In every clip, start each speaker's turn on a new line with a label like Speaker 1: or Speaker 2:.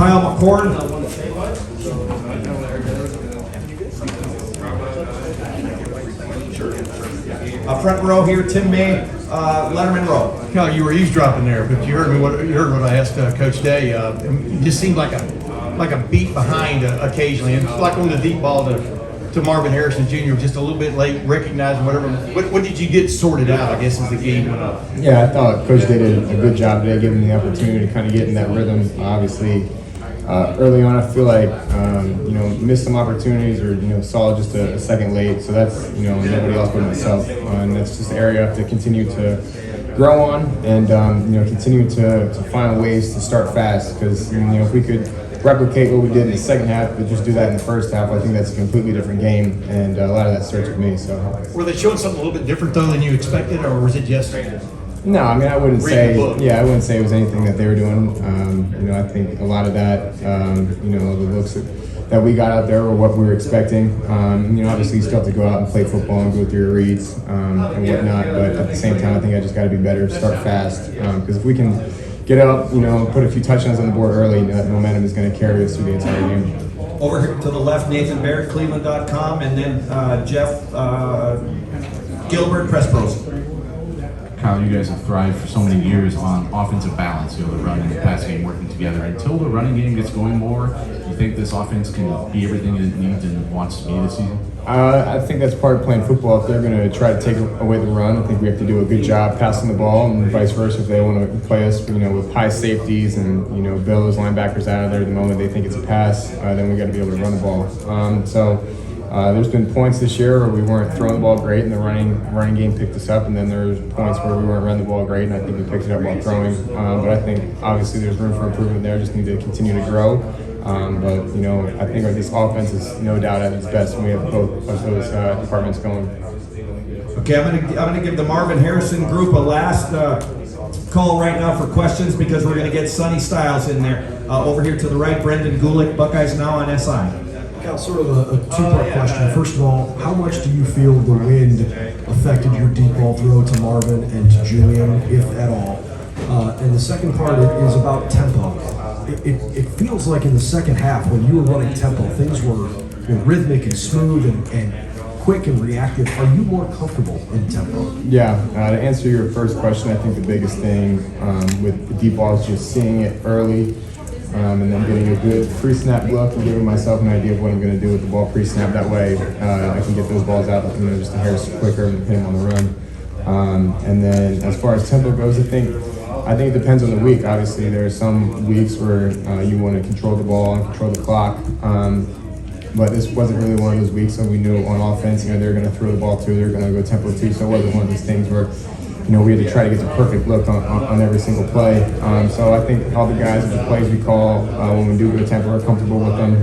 Speaker 1: Kyle McCord. Front row here, Tim May, Letterman row.
Speaker 2: Kyle, you were eavesdropping there, but you heard what I asked Coach Day. It just seemed like a beat behind occasionally. It's like on the deep ball to Marvin Harrison Jr. just a little bit late, recognizing whatever. What did you get sorted out, I guess, as the game went up?
Speaker 3: Yeah, I thought Coach Day did a good job today, giving me the opportunity to kind of get in that rhythm. Obviously, early on, I feel like missed some opportunities or saw just a second late. So that's nobody else but myself, and that's just an area I have to continue to grow on and continue to find ways to start fast. Because if we could replicate what we did in the second half, but just do that in the first half, I think that's a completely different game, and a lot of that starts with me. So,
Speaker 2: were they showing something a little bit different though than you expected, or was it just?
Speaker 3: No, I mean I wouldn't say.
Speaker 2: Yeah,
Speaker 3: I wouldn't say it was anything that they were doing. I think a lot of that, the looks that we got out there were what we were expecting. Obviously you still have to go out and play football and go through your reads and whatnot. But at the same time, I think I just got to be better, start fast, because if we can get up, put a few touchdowns on the board early, that momentum is going to carry us through the entire game.
Speaker 1: Over here to the left, Nathan Barrett, Cleveland.com, and then Jeff Gilbert, Press Pros.
Speaker 4: Kyle, you guys have thrived for so many years on offensive balance, the run and the pass game working together. Until the running game gets going more, do you think this offense can be everything it needs and wants to be this season?
Speaker 3: I think that's part of playing football. If they're going to try to take away the run, I think we have to do a good job passing the ball, and vice versa. If they want to play us, with high safeties and bail those linebackers out of there the moment they think it's a pass, then we got to be able to run the ball. There's been points this year where we weren't throwing the ball great, and the running game picked us up, and then there's points where we weren't running the ball great, and I think we picked it up while throwing. But I think obviously there's room for improvement there. Just need to continue to grow. I think this offense is no doubt at its best when we have both of those departments going.
Speaker 1: Okay, I'm gonna give the Marvin Harrison group a last call right now for questions, because we're gonna get Sonny Styles in there. Over here to the right, Brendan Gulick, Buckeyes Now on SI.
Speaker 5: Cal, sort of a two-part question. First of all, how much do you feel the wind affected your deep ball throw to Marvin and to Julian, if at all? And the second part is about tempo. It feels like in the second half, when you were running tempo, things were rhythmic and smooth and quick and reactive. Are you more comfortable in tempo?
Speaker 3: Yeah, to answer your first question, I think the biggest thing with the deep ball is just seeing it early. And then getting a good pre-snap look and giving myself an idea of what I'm going to do with the ball pre-snap. That way I can get those balls out just a hair quicker and hit them on the run. And then as far as tempo goes, I think it depends on the week. Obviously, there are some weeks where you want to control the ball and control the clock. But this wasn't really one of those weeks, so we knew on offense, they're going to throw the ball too, they're going to go tempo too. So it wasn't one of those things where we had to try to get the perfect look on every single play. So I think all the guys, the plays we call when we do go tempo, are comfortable with them,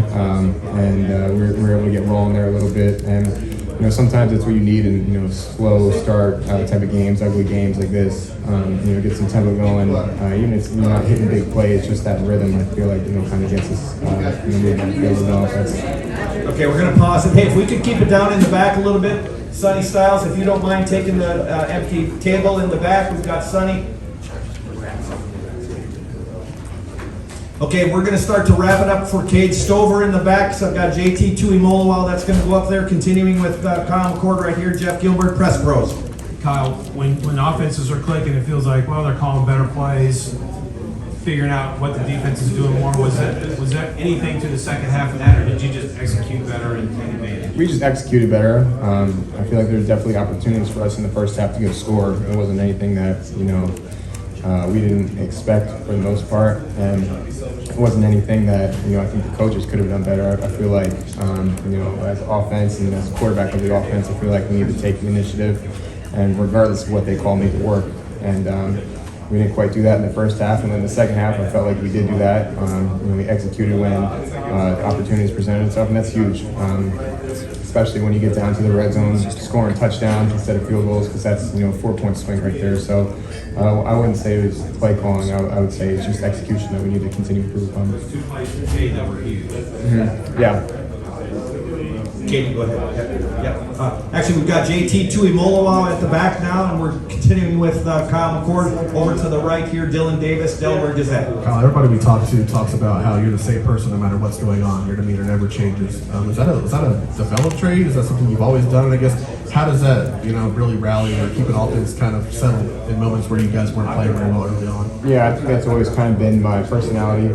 Speaker 3: and we're able to get rolling there a little bit. And sometimes that's what you need in slow start type of games, ugly games like this. Get some tempo going. Even if you're not hitting big plays, just that rhythm, I feel like kind of gets us moving on the offense.
Speaker 1: Okay, we're gonna pause it. Hey, if we could keep it down in the back a little bit. Sonny Styles, if you don't mind taking the empty table in the back, we've got Sonny. Okay, we're going to start to wrap it up for Cade Stover in the back. So I've got JT Tuimoloau, that's going to go up there, continuing with Kyle McCord right here, Jeff Gilbert, Press Pros.
Speaker 6: Kyle, when offenses are clicking, it feels like, they're calling better plays, figuring out what the defense is doing more. Was that anything to the second half of that, or did you just execute better and take advantage?
Speaker 3: We just executed better. I feel like there's definitely opportunities for us in the first half to get a score. It wasn't anything that we didn't expect for the most part, and it wasn't anything that I think the coaches could have done better. I feel like as offense and as quarterback of the offense, I feel like we need to take the initiative, and regardless of what they call me, to work. And we didn't quite do that in the first half, and then the second half, I felt like we did do that. We executed when opportunities presented itself, and that's huge, especially when you get down to the red zone, scoring touchdowns instead of field goals, because that's 4-point swing right there. So I wouldn't say it was play calling. I would say it's just execution that we need to continue to improve upon.
Speaker 6: Two plays today that were huge.
Speaker 3: Yeah.
Speaker 1: Katie, go ahead. Yep. Actually, we've got JT Tuimoloau at the back now, and we're continuing with Kyle McCord. Over to the right here, Dylan Davis, Delaware Gazette.
Speaker 5: Kyle, everybody we talk to talks about how you're the same person no matter what's going on. Your demeanor never changes. Is that a developed trait? Is that something you've always done? And I guess, how does that, really rally or keep an offense kind of settled in moments where you guys weren't playing very well early on?
Speaker 3: Yeah, I think that's always kind of been my personality.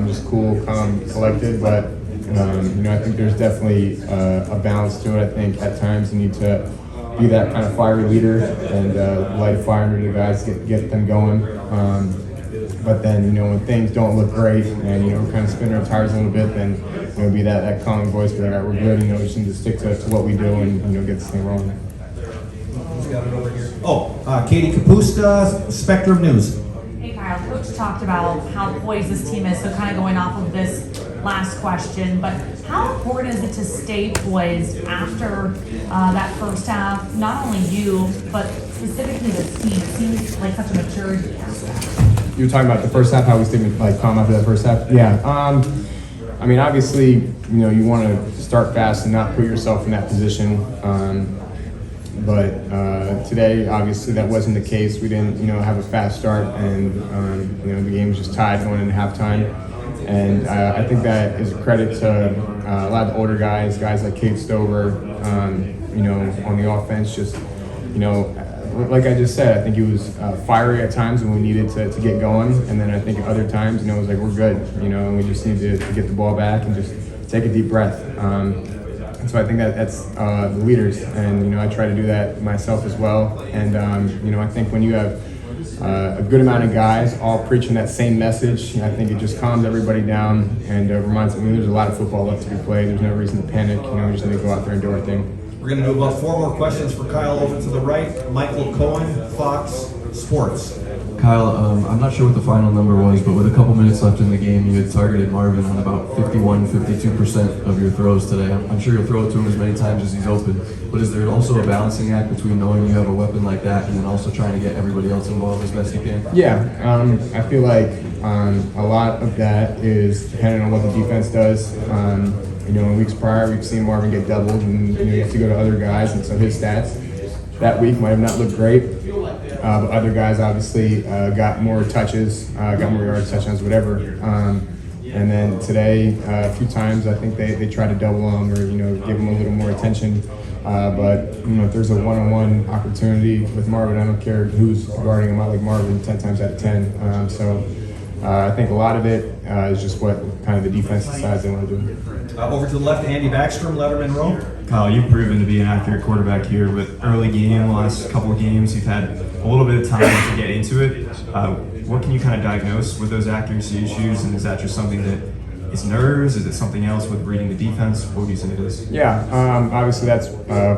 Speaker 3: Just cool, calm, collected, but I think there's definitely a balance to it. I think at times you need to be that kind of fiery leader and light a fire under the guys, get them going. But then, when things don't look great and, we're kind of spinning our tires a little bit, then, be that calming voice, be like, all right, we're good, we just need to stick to what we do and, get this thing rolling.
Speaker 1: Who's got it over here? Oh, Katie Kapusta, Spectrum News.
Speaker 7: Hey Kyle, Coach talked about how poised this team is, so kind of going off of this last question, but how important is it to stay poised after that first half? Not only you, but specifically the team. It seems like such a maturity aspect.
Speaker 3: You were talking about the first half, how we stayed calm after that first half? Yeah. Obviously, you want to start fast and not put yourself in that position. But today, obviously, that wasn't the case. We didn't, have a fast start, and the game was just tied going into halftime. And I think that is a credit to a lot of the older guys like Kate Stover, on the offense. Just, like I just said, I think he was fiery at times when we needed to get going. And then I think at other times, it was like, we're good, and we just need to get the ball back and just take a deep breath. And so I think that's the leaders. And, I try to do that myself as well. And, I think when you have a good amount of guys all preaching that same message, I think it just calms everybody down and reminds me there's a lot of football left to be played. There's no reason to panic. We just need to go out there and do our thing.
Speaker 1: We're going to do about 4 more questions for Kyle. Over to the right, Michael Cohen, Fox Sports.
Speaker 8: Kyle, I'm not sure what the final number was, but with a couple minutes left in the game, you had targeted Marvin on about 52% of your throws today. I'm sure you'll throw it to him as many times as he's open, but is there also a balancing act between knowing you have a weapon like that and then also trying to get everybody else involved as best you can?
Speaker 3: Yeah, I feel like a lot of that is dependent on what the defense does. In weeks prior, we've seen Marvin get doubled, and you have to go to other guys, and so his stats that week might have not looked great. But other guys obviously got more touches, got more yards, touchdowns, whatever. And then today, a few times, I think they tried to double him or give him a little more attention. But if there's a one-on-one opportunity with Marvin, I don't care who's guarding him. I like Marvin 10 times out of 10. So I think a lot of it is just what kind of the defense decides they want to do.
Speaker 1: Over to the left, Andy Backstrom, Letterman Row.
Speaker 9: Kyle, you've proven to be an accurate quarterback here with early game, the last couple of games. You've had a little bit of time to get into it. What can you kind of diagnose with those accuracy issues? And is that just something that is nerves? Is it something else with reading the defense? What would you say it is?
Speaker 3: Yeah, obviously that's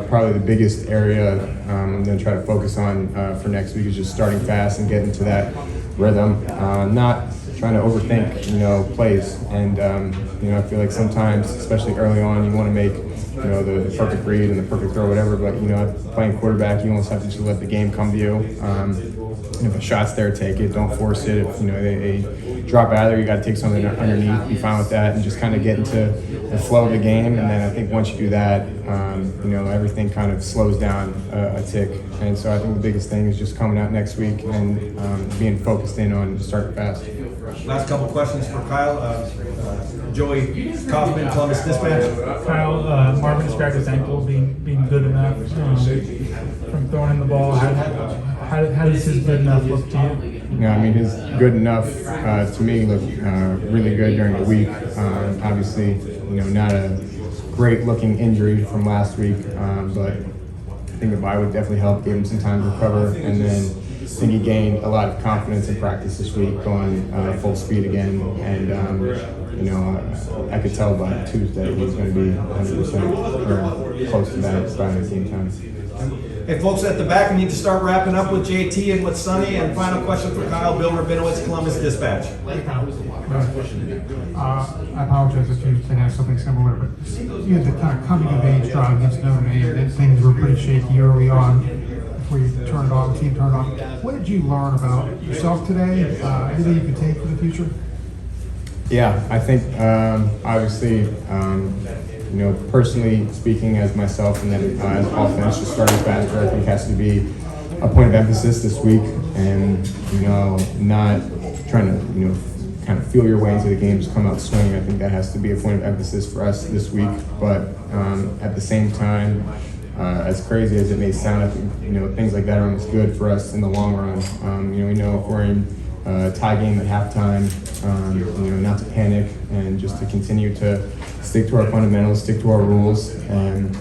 Speaker 3: probably the biggest area I'm going to try to focus on for next week is just starting fast and getting to that rhythm. Not trying to overthink, plays. And, I feel like sometimes, especially early on, you want to make, the perfect read and the perfect throw, whatever. But, playing quarterback, you almost have to just let the game come to you. If a shot's there, take it. Don't force it. If, they drop out of there, you got to take something underneath, be fine with that, and just kind of get into the flow of the game. And then I think once you do that, everything kind of slows down a tick. And so I think the biggest thing is just coming out next week and being focused in on starting fast.
Speaker 1: Last couple questions for Kyle. Joey Kaufman, Columbus Dispatch.
Speaker 10: Kyle, Marvin described his ankle being good enough from throwing in the ball. How does his good enough look to you?
Speaker 3: Yeah, his good enough to me looked really good during the week. Obviously, not a great looking injury from last week, but I think the bye would definitely help, gave him some time to recover, and then I think he gained a lot of confidence in practice this week, going full speed again, and I could tell by Tuesday he was going to be 100% or close to that by game time.
Speaker 1: Hey, folks at the back, we need to start wrapping up with JT and with Sonny. And final question for Kyle, Bill Rabinowitz, Columbus Dispatch.
Speaker 10: I apologize if you said something similar, but you had the kind of coming of age drive against Notre Dame, and things were pretty shaky early on before you turned it on, the team turned it on. What did you learn about yourself today? Anything you can take for the future?
Speaker 3: Yeah, I think obviously, personally speaking as myself and then as offense, just starting faster, I think has to be a point of emphasis this week, and not trying to kind of feel your way into the game, just come out swinging. I think that has to be a point of emphasis for us this week. But at the same time, as crazy as it may sound, I think things like that are almost good for us in the long run. We know if we're in a tie game at halftime, not to panic and just to continue to stick to our fundamentals, stick to our rules, and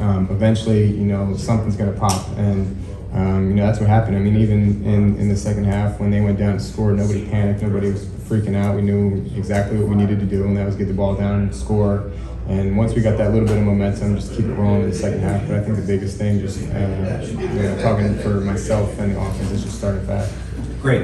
Speaker 3: eventually, something's going to pop. And that's what happened. I mean, even in the second half, when they went down and scored, nobody panicked, nobody was freaking out. We knew exactly what we needed to do, and that was get the ball down and score. And once we got that little bit of momentum, just keep it rolling in the second half. But I think the biggest thing, just talking for myself and the offense, is just starting fast.